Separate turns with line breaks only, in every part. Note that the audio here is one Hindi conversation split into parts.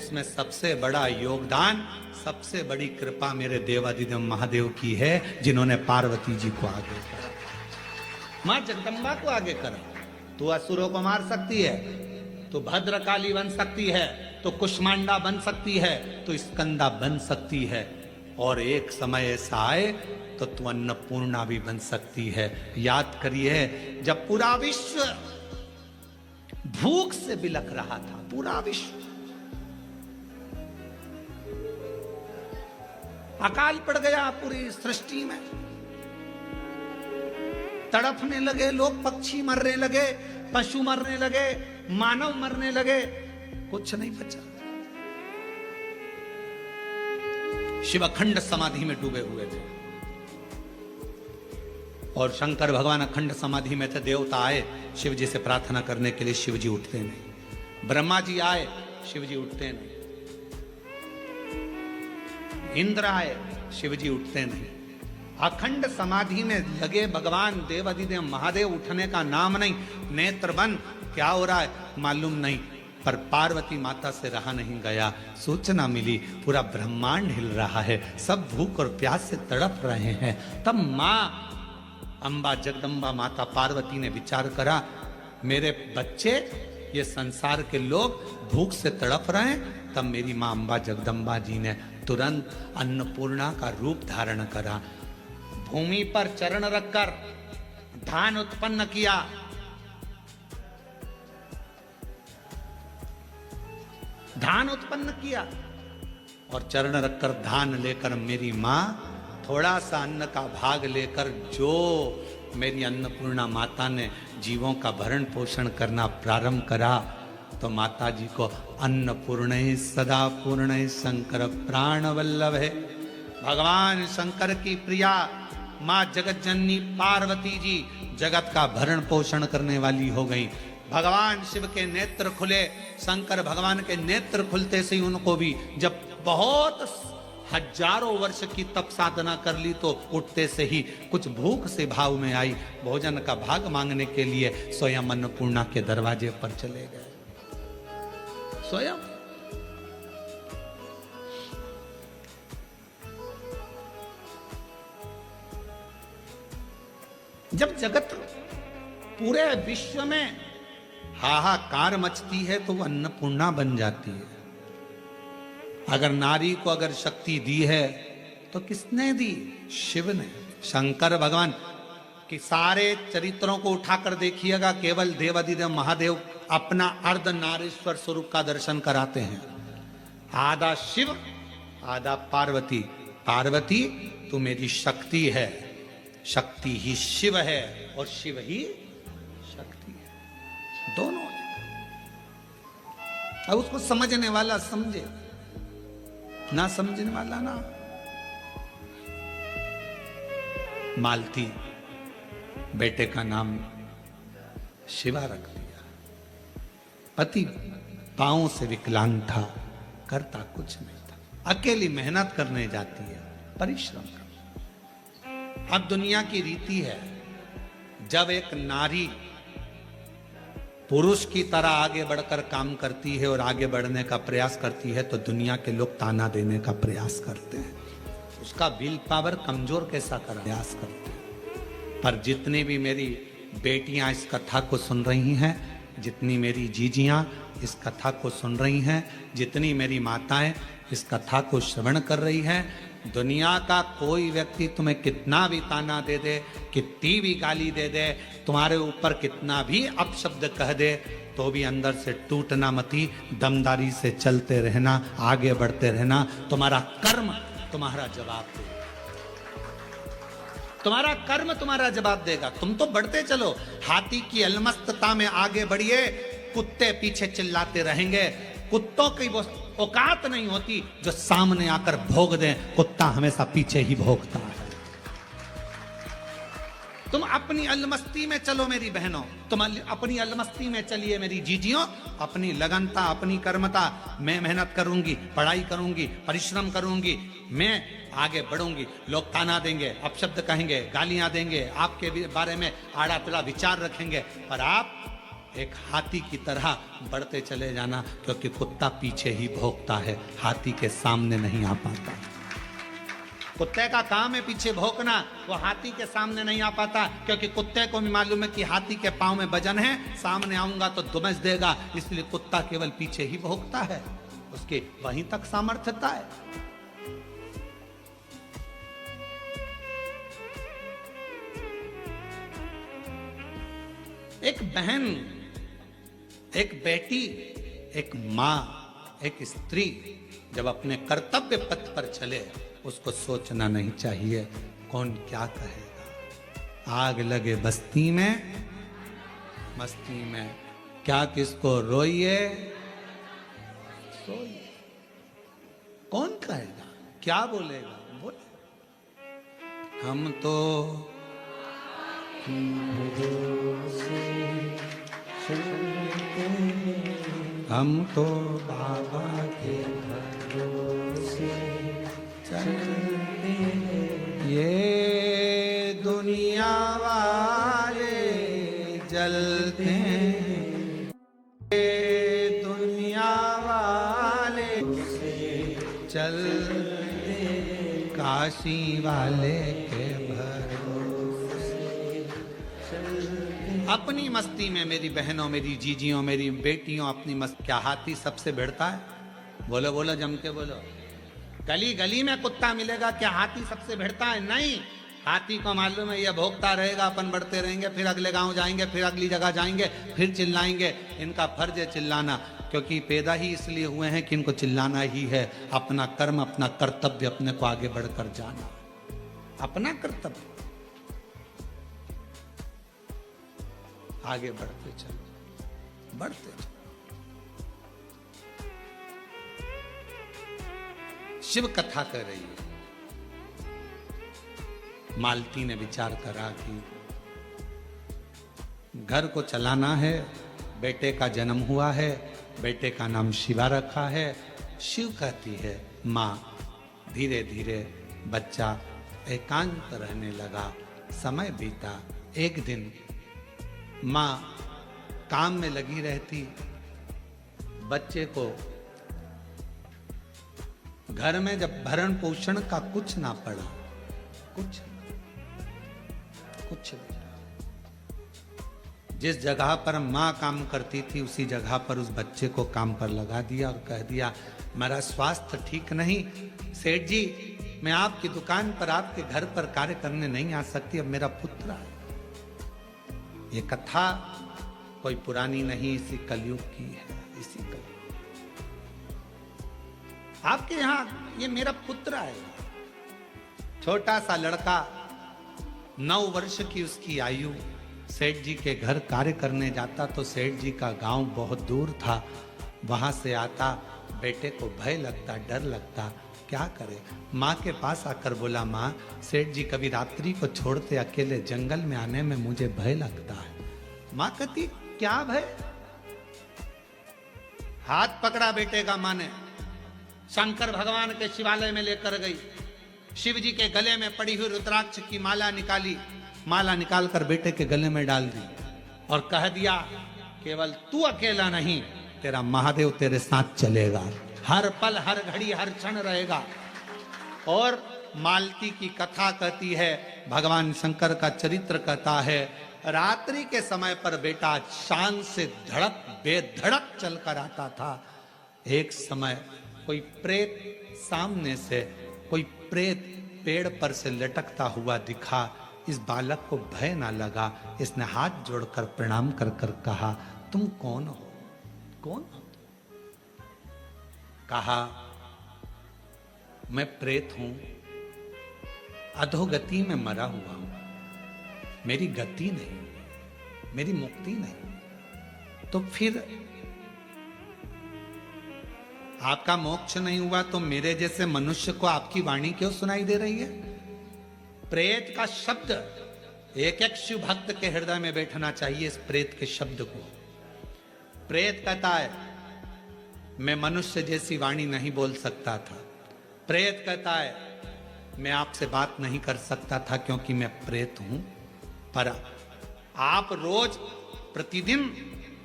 उसमें सबसे बड़ा योगदान, सबसे बड़ी कृपा मेरे देवादिदेव महादेव की है, जिन्होंने पार्वती जी को आगे करा, मां जगदम्बा को आगे करा। तू असुरों को मार सकती है, तो भद्रकाली बन सकती है, तो कुष्मांडा बन सकती है, तो स्कंदा बन सकती है, और एक समय ऐसा आए तो तू अन्नपूर्णा भी बन सकती है। याद करिए, जब पूरा विश्व भूख से बिलख रहा था, पूरा विश्व, अकाल पड़ गया पूरी सृष्टि में, तड़पने लगे लोग, पक्षी मरने लगे, पशु मरने लगे, मानव मरने लगे, कुछ नहीं बचा। शिव अखंड समाधि में डूबे हुए थे और शंकर भगवान अखंड समाधि में थे। देवता आए शिव जी से प्रार्थना करने के लिए, शिव जी उठते नहीं। ब्रह्मा जी आए, शिव जी उठते नहीं। इंद्र आए, शिव जी उठते नहीं। अखंड समाधि में लगे भगवान देवादिदेव महादेव, उठने का नाम नहीं। नेत्र बंद, क्या हो रहा है मालूम नहीं, पर पार्वती माता से रहा नहीं गया। सूचना मिली पूरा ब्रह्मांड हिल रहा है, सब भूख और प्यास से तड़प रहे हैं। तब मां अंबा जगदम्बा माता पार्वती ने विचार करा, मेरे बच्चे, ये संसार के लोग भूख से तड़प रहे हैं। तब मेरी मां अंबा जगदम्बा जी ने तुरंत अन्नपूर्णा का रूप धारण करा। भूमि पर चरण रखकर धान उत्पन्न किया। धान उत्पन्न किया और चरण रखकर धान लेकर मेरी मां थोड़ा सा अन्न का भाग लेकर, जो मेरी अन्नपूर्णा माता ने जीवों का भरण पोषण करना प्रारंभ करा, तो माता जी को अन्नपूर्ण सदा पूर्ण शंकर प्राण वल्लभ है। भगवान शंकर की प्रिया मां जगत जननी पार्वती जी जगत का भरण पोषण करने वाली हो गई। भगवान शिव के नेत्र खुले, शंकर भगवान के नेत्र खुलते से ही उनको भी, जब बहुत हजारों वर्ष की तप साधना कर ली, तो उठते से ही कुछ भूख से भाव में आई, भोजन का भाग मांगने के लिए स्वयं अन्नपूर्णा के दरवाजे पर चले गए। स्वयं जब जगत पूरे विश्व में हाहाकार मचती है, तो वो अन्नपूर्णा बन जाती है। अगर नारी को अगर शक्ति दी है तो किसने दी? शिव ने। शंकर भगवान कि सारे चरित्रों को उठाकर देखिएगा, केवल देवादिदेव महादेव अपना अर्ध नारीश्वर स्वरूप का दर्शन कराते हैं। आधा शिव, आधा पार्वती। पार्वती तू मेरी शक्ति है, शक्ति ही शिव है और शिव ही शक्ति है, दोनों है। अब उसको समझने वाला समझे, ना समझने वाला ना। मालती बेटे का नाम शिवा रख दिया। पति पांव से विकलांग था, करता कुछ नहीं था। अकेली मेहनत करने जाती है, परिश्रम कर। अब दुनिया की रीति है, जब एक नारी पुरुष की तरह आगे बढ़कर काम करती है और आगे बढ़ने का प्रयास करती है, तो दुनिया के लोग ताना देने का प्रयास करते हैं, उसका विल पावर कमजोर कैसा कर प्रयास करते हैं। पर जितनी भी मेरी बेटियां इस कथा को सुन रही हैं, जितनी मेरी जीजियां इस कथा को सुन रही हैं, जितनी मेरी माताएं इस कथा को श्रवण कर रही हैं, दुनिया का कोई व्यक्ति तुम्हें कितना भी ताना दे दे, कितनी भी गाली दे दे, तुम्हारे ऊपर कितना भी अपशब्द कह दे, तो भी अंदर से टूटना मती, दमदारी से चलते रहना, आगे बढ़ते रहना। तुम्हारा कर्म तुम्हारा जवाब देगा, तुम्हारा कर्म तुम्हारा जवाब देगा। तुम तो बढ़ते चलो, हाथी की अलमस्तता में आगे बढ़िए, कुत्ते पीछे चिल्लाते रहेंगे। कुत्तों की वो औकात नहीं होती जो सामने आकर भोग दें, कुत्ता हमेशा पीछे ही भोगता है। तुम अपनी अलमस्ती में चलो मेरी बहनों, तुम अपनी अलमस्ती में चलिए मेरी जीजियों, अपनी लगनता, अपनी कर्मता। मैं मेहनत करूंगी, पढ़ाई करूंगी, परिश्रम करूंगी, मैं आगे बढ़ूंगी। लोग ताना देंगे, अपशब्द कहेंगे, गालियां देंगे, आपके बारे में आड़ा तिड़ा विचार रखेंगे, पर आप एक हाथी की तरह बढ़ते चले जाना, क्योंकि कुत्ता पीछे ही भौंकता है, हाथी के सामने नहीं आ पाता। कुत्ते का काम है पीछे भौंकना, वो हाथी के सामने नहीं आ पाता, क्योंकि कुत्ते को भी मालूम है कि हाथी के पांव में वजन है, सामने आऊंगा तो दुमस देगा, इसलिए कुत्ता केवल पीछे ही भौंकता है, उसके वहीं तक सामर्थ्यता है। एक बहन, एक बेटी, एक मां, एक स्त्री जब अपने कर्तव्य पथ पर चले, उसको सोचना नहीं चाहिए कौन क्या कहेगा। आग लगे बस्ती में मस्ती में, क्या किसको रोइए सोइए, कौन कहेगा क्या बोलेगा बोले। हम तो बाबा के भरोसे चलते, ये दुनिया वाले जलते, ये दुनिया वाले चलते, काशी वाले के भरोसे चलते। अपनी मस्ती में मेरी बहनों, मेरी जीजियों, मेरी बेटियों, अपनी मस्ती। क्या हाथी सबसे भिड़ता है? बोलो बोलो, जम के बोलो। गली गली में कुत्ता मिलेगा, क्या हाथी सबसे भिड़ता है? नहीं। हाथी को मालूम है ये भोगता रहेगा, अपन बढ़ते रहेंगे, फिर अगले गांव जाएंगे, फिर अगली जगह जाएंगे, फिर चिल्लाएंगे। इनका फर्ज है चिल्लाना, क्योंकि पैदा ही इसलिए हुए हैं कि इनको चिल्लाना ही है। अपना कर्म, अपना कर्तव्य, अपने को आगे बढ़कर जाना, अपना कर्तव्य, आगे बढ़ते चलो, बढ़ते चलो। शिव कथा कर रही है। मालती ने विचार करा कि घर को चलाना है, बेटे का जन्म हुआ है, बेटे का नाम शिवा रखा है। शिव कहती है माँ। धीरे धीरे बच्चा एकांत रहने लगा, समय बीता। एक दिन माँ काम में लगी रहती, बच्चे को घर में जब भरण पोषण का कुछ ना पड़ा, कुछ नहीं। जिस जगह पर माँ काम करती थी, उसी जगह पर उस बच्चे को काम पर लगा दिया और कह दिया मेरा स्वास्थ्य ठीक नहीं, सेठ जी मैं आपकी दुकान पर, आपके घर पर कार्य करने नहीं आ सकती, अब मेरा पुत्र है। ये कथा कोई पुरानी नहीं, इसी कलयुग की है, इसी कलयुग। आपके यहां ये मेरा पुत्र आएगा। छोटा सा लड़का, 9 वर्ष की उसकी आयु, सेठ जी के घर कार्य करने जाता तो सेठ जी का गांव बहुत दूर था। वहां से आता, बेटे को भय लगता, डर लगता, क्या करे। माँ के पास आकर बोला माँ, सेठ जी कभी रात्रि को छोड़ते अकेले जंगल में आने में मुझे भय लगता है। माँ कहती क्या भय? हाथ पकड़ा बेटे का माँ ने, शंकर भगवान के शिवालय में लेकर गई। शिव जी के गले में पड़ी हुई रुद्राक्ष की माला निकाली, माला निकालकर बेटे के गले में डाल दी और कह दिया केवल तू अकेला नहीं, तेरा महादेव तेरे साथ चलेगा, हर पल हर घड़ी हर क्षण रहेगा। और मालती की कथा कहती है, भगवान शंकर का चरित्र कहता है, रात्रि के समय पर बेटा शान से धड़क बेधड़क चलकर आता था। एक समय कोई प्रेत सामने से, कोई प्रेत पेड़ पर से लटकता हुआ दिखा। इस बालक को भय ना लगा, इसने हाथ जोड़कर प्रणाम कर कर कहा तुम कौन हो? कौन हो? कहा मैं प्रेत हूं, अधोगति में मरा हुआ हूं, मेरी गति नहीं, मेरी मुक्ति नहीं। तो फिर आपका मोक्ष नहीं हुआ तो मेरे जैसे मनुष्य को आपकी वाणी क्यों सुनाई दे रही है? प्रेत का शब्द एक एक शिव भक्त के हृदय में बैठना चाहिए। इस प्रेत के शब्द को, प्रेत कहता है मैं मनुष्य जैसी वाणी नहीं बोल सकता था। प्रेत कहता है मैं आपसे बात नहीं कर सकता था क्योंकि मैं प्रेत हूं, पर आप रोज प्रतिदिन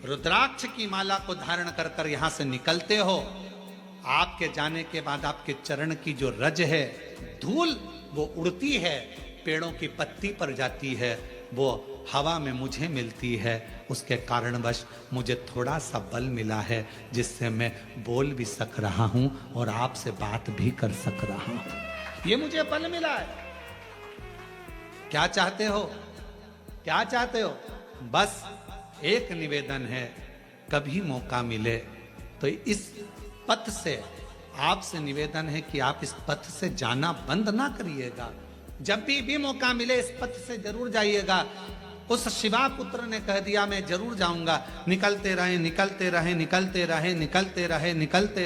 रुद्राक्ष की माला को धारण कर कर यहां से निकलते हो, आपके जाने के बाद आपके चरण की जो रज है, धूल, वो उड़ती है, पेड़ों की पत्ती पर जाती है, वो हवा में मुझे मिलती है। उसके कारणवश मुझे थोड़ा सा बल मिला है, जिससे मैं बोल भी सक रहा हूं और आपसे बात भी कर सक रहा हूं। ये मुझे बल मिला है। क्या चाहते हो? क्या चाहते हो? बस एक निवेदन है, कभी मौका मिले तो इस पथ से आपसे निवेदन है कि आप इस पथ से जाना बंद ना करिएगा। जब भी मौका मिले इस पथ से जरूर जाइएगा। उस शिवा पुत्र ने कह दिया मैं जरूर जाऊंगा। निकलते रहे, निकलते रहे, निकलते रहे, निकलते रहे, निकलते